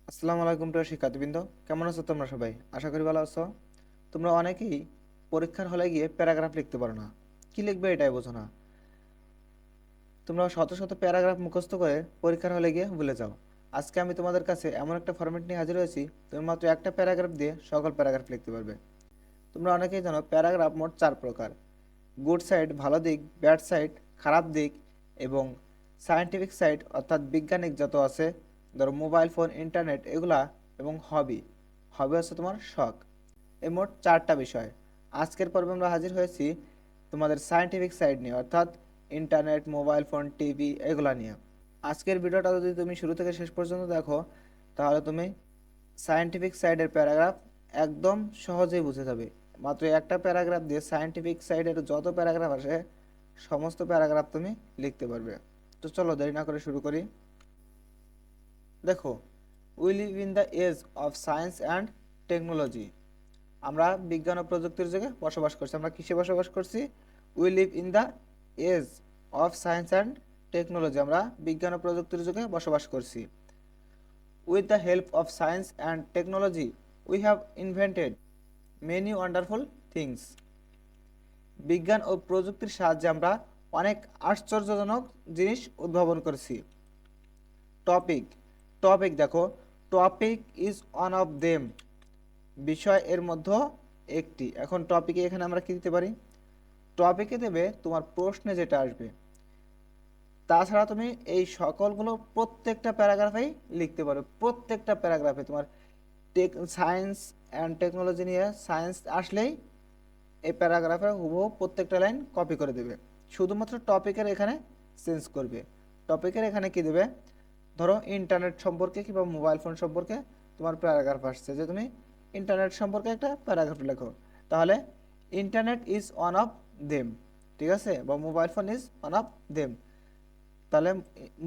আসসালামু আলাইকুম প্রিয় শিক্ষার্থীবৃন্দ, কেমন আছো তোমরা সবাই? আশা করি ভালো আছো। তোমরা অনেকেই পরীক্ষার হলে গিয়ে প্যারাগ্রাফ লিখতে পারো না, কি লিখবে এটাই বোঝো না। তোমরা শত শত প্যারাগ্রাফ মুখস্থ করে পরীক্ষার হলে গিয়ে ভুলে যাও। আজকে আমি তোমাদের কাছে এমন একটা ফরম্যাট নিয়ে হাজির হয়েছি, তুমি মাত্র একটা প্যারাগ্রাফ দিয়ে সকল প্যারাগ্রাফ লিখতে পারবে। তোমরা অনেকেই জানো প্যারাগ্রাফ মোট 4 প্রকার: গুড সাইড ভালো দিক, ব্যাড সাইড খারাপ দিক, এবং সায়েন্টিফিক সাইড অর্থাৎ বৈজ্ঞানিক যত আছে, ধরো মোবাইল ফোন, ইন্টারনেট এগুলা, এবং হবি। হবি হচ্ছে তোমার শখ। এই মোট 4টা বিষয়। আজকের পর্বে আমরা হাজির হয়েছি তোমাদের সায়েন্টিফিক সাইড নিয়ে, অর্থাৎ ইন্টারনেট, মোবাইল ফোন, টিভি এগুলা নিয়ে। আজকের ভিডিওটা যদি তুমি শুরু থেকে শেষ পর্যন্ত দেখো, তাহলে তুমি সায়েন্টিফিক সাইডের প্যারাগ্রাফ একদম সহজেই বুঝে যাবে। মাত্র একটা প্যারাগ্রাফ দিয়ে সায়েন্টিফিক সাইডের যত প্যারাগ্রাফ আসে সমস্ত প্যারাগ্রাফ তুমি লিখতে পারবে। তো চলো দেরি না করে শুরু করি। দেখো, we live in the age of science and technology. আমরা বিজ্ঞান ও প্রযুক্তির যুগে বসবাস করছি। আমরা কিসে বসবাস করছি? We live in the age of science and technology. আমরা বিজ্ঞান ও প্রযুক্তির যুগে বসবাস করছি। With the help of science and technology we have invented many wonderful things. বিজ্ঞান ও প্রযুক্তির সাহায্যে আমরা অনেক আশ্চর্যজনক জিনিস উদ্ভাবন করেছি। টপিক, টপিক দেখো, topic is one of them. বিষয় এর মধ্যে একটি। এখন টপিকে এখানে আমরা কি দিতে পারি? টপিকে দেবে তোমার প্রশ্নে যেটা আসবে। তাছাড়া তুমি এই সকলগুলো প্রত্যেকটা প্যারাগ্রাফেই লিখতে পারো। প্রত্যেকটা প্যারাগ্রাফে তোমার সায়েন্স অ্যান্ড টেকনোলজি নিয়ে সায়েন্স আসলেই এই প্যারাগ্রাফে হুবহু প্রত্যেকটা লাইন কপি করে দেবে। শুধুমাত্র টপিকের এখানে চেঞ্জ করবে। টপিকের এখানে কি দেবে? ধরো ইন্টারনেট সম্পর্কে কিংবা মোবাইল ফোন সম্পর্কে তোমার প্যারাগ্রাফ আসছে, যে তুমি ইন্টারনেট সম্পর্কে একটা প্যারাগ্রাফ লেখো, তাহলে internet is one of them, ঠিক আছে, বা mobile phone is one of them. তাহলে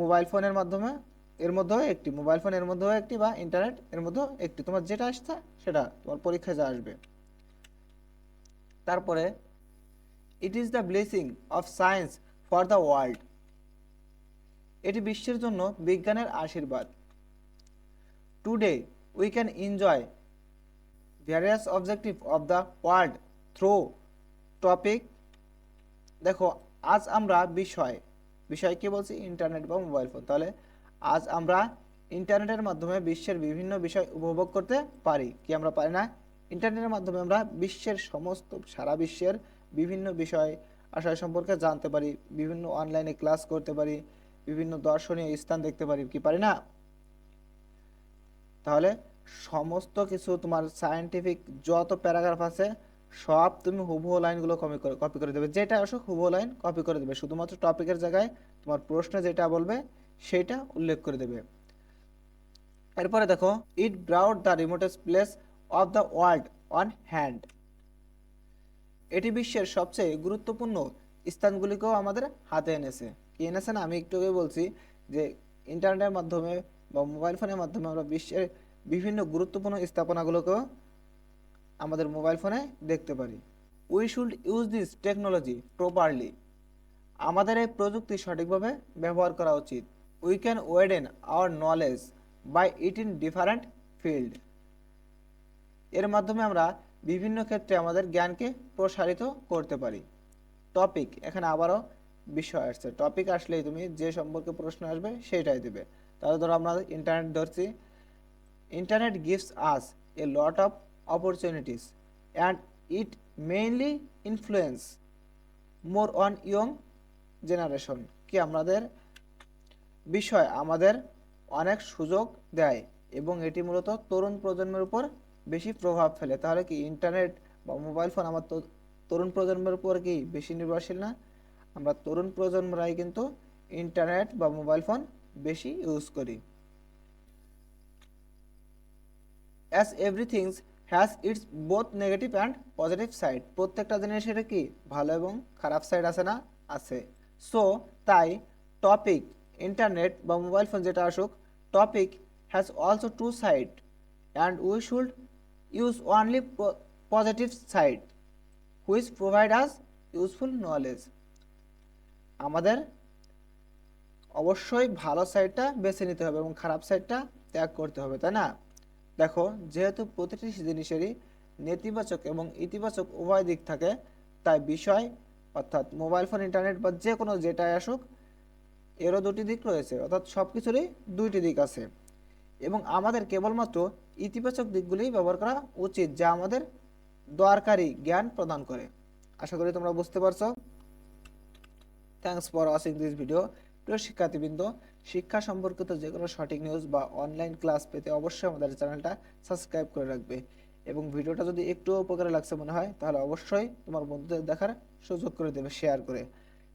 মোবাইল ফোনের মাধ্যমে এর মধ্যেও একটি, মোবাইল ফোন এর মধ্যেও একটি, বা ইন্টারনেট এর মধ্যেও একটি। তোমার যেটা আসছে সেটা তোমার পরীক্ষায় যা আসবে। তারপরে it is the blessing of science for the world. এটি বিশ্বের জন্য বিজ্ঞানের আশীর্বাদ। Today we can enjoy various objective of the world through topic. দেখো, আজ আমরা বিষয়, বিষয় কি বলছি? ইন্টারনেট বা মোবাইল ফোন। তাহলে আজ আমরা ইন্টারনেটের মাধ্যমে বিশ্বের বিভিন্ন বিষয় উপভোগ করতে পারি। কি আমরা পারি না? ইন্টারনেটের মাধ্যমে আমরা বিশ্বের সমস্ত, সারা বিশ্বের বিভিন্ন বিষয় আশয় সম্পর্কে জানতে পারি, বিভিন্ন অনলাইনে ক্লাস করতে পারি, বিভিন্ন দর্শনীয় স্থান দেখতে পারি। কি পারি না? তাহলে সমস্ত কিছু তোমার সায়েন্টিফিক যত প্যারাগ্রাফ আছে সব তুমি হুবহু লাইনগুলো কপি করে দেবে। যেটা আসুক হুবহু লাইন কপি করে দেবে। শুধুমাত্র টপিকের জায়গায় তোমার প্রশ্নে যেটা বলবে সেটা উল্লেখ করে দেবে। এরপরে দেখো, it brought the remotest place of the world on hand. এটি বিশ্বের সবচেয়ে গুরুত্বপূর্ণ স্থানগুলিকেও আমাদের হাতে এনেছে। কি এনেছে না? আমি একটু আগে বলছি যে ইন্টারনেটের মাধ্যমে বা মোবাইল ফোনের মাধ্যমে আমরা বিশ্বের বিভিন্ন গুরুত্বপূর্ণ স্থাপনাগুলোকেও আমাদের মোবাইল ফোনে দেখতে পারি। We should use this technology properly. আমাদের এই প্রযুক্তি সঠিকভাবে ব্যবহার করা উচিত। We can widen our knowledge by it in different field. এর মাধ্যমে আমরা বিভিন্ন ক্ষেত্রে আমাদের জ্ঞানকে প্রসারিত করতে পারি। টপিক, এখানে আবারও বিষয় আসছে। টপিক আসলেই তুমি যে সম্পর্কে প্রশ্ন আসবে সেটাই দেবে। তাহলে ধরো আমরা ইন্টারনেট ধরছি। Internet gives us A lot of opportunities and it mainly influence more on young generation. কি আমাদের বিষয় আমাদের অনেক সুযোগ দেয় এবং এটি মূলত তরুণ প্রজন্মের উপর বেশি প্রভাব ফেলে। তাহলে কি ইন্টারনেট বা মোবাইল ফোন আমার তরুণ প্রজন্মের উপর কি বেশি নির্ভরশীল না? আমরা তরুণ প্রজন্মরাই কিন্তু ইন্টারনেট বা মোবাইল ফোন বেশি ইউজ করি। As everything has its both negative and positive side. প্রত্যেকটা জিনিসের কি ভালো এবং খারাপ সাইড আছে না? আছে। সো তাই টপিক, ইন্টারনেট বা মোবাইল ফোন যেটা আসুক, topic has also two side and we should use only positive side which provide us useful knowledge. আমাদের অবশ্যই ভালো সাইডটা বেছে নিতে হবে এবং খারাপ সাইডটা ত্যাগ করতে হবে, তাই না? দেখো, যেহেতু প্রতিটি জিনিসেরই নেতিবাচক এবং ইতিবাচক উভয় দিক থাকে, তাই বিষয় অর্থাৎ মোবাইল ফোন, ইন্টারনেট বা যে কোনো যেটাই আসুক, এরও দুটি দিক রয়েছে, অর্থাৎ সব কিছুরই দুইটি দিক আছে। এবং আমাদের কেবলমাত্র ইতিবাচক দিকগুলোই ব্যবহার করা উচিত, যা আমাদের দরকারি জ্ঞান প্রদান করে। আশা করি তোমরা বুঝতে পারছো। Thanks for watching this video. প্রিয় শিক্ষার্থীবৃন্দ, শিক্ষা সম্পর্কিত যে কোনো সঠিক নিউজ বা অনলাইন ক্লাস পেতে অবশ্যই আমাদের চ্যানেলটা সাবস্ক্রাইব করে রাখবে। এবং ভিডিওটা যদি একটু উপকারে লাগছে মনে হয়, তাহলে অবশ্যই তোমার বন্ধুদের দেখার সুযোগ করে দেবে শেয়ার করে।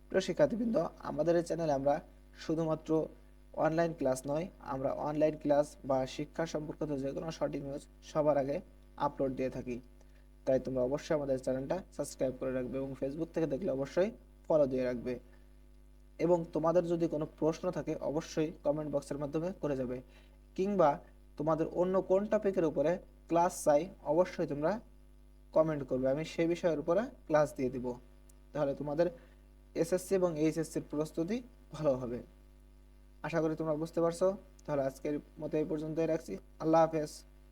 প্রিয় শিক্ষার্থীবৃন্দ, আমাদের এই চ্যানেলে আমরা শুধুমাত্র অনলাইন ক্লাস নয়, আমরা অনলাইন ক্লাস বা শিক্ষা সম্পর্কিত যে কোনো সঠিক নিউজ সবার আগে আপলোড দিয়ে থাকি। তাই তোমরা অবশ্যই আমাদের চ্যানেলটা সাবস্ক্রাইব করে রাখবে এবং ফেসবুক থেকে দেখলে অবশ্যই ফলো দিয়ে রাখবে। এবং তোমাদের যদি কোনো প্রশ্ন থাকে অবশ্যই কমেন্ট বক্সের মাধ্যমে করে যাবে, কিংবা তোমাদের অন্য কোন টপিকের উপরে ক্লাস চাই অবশ্যই তোমরা কমেন্ট করবে, আমি সেই বিষয়ের উপরে ক্লাস দিয়ে দিব। তাহলে তোমাদের এসএসসি এবং এইচএসসির প্রস্তুতি ভালো হবে। আশা করি তোমরা বুঝতে পারছো। তাহলে আজকের মতো এই পর্যন্তই রাখছি। আল্লাহ হাফেজ।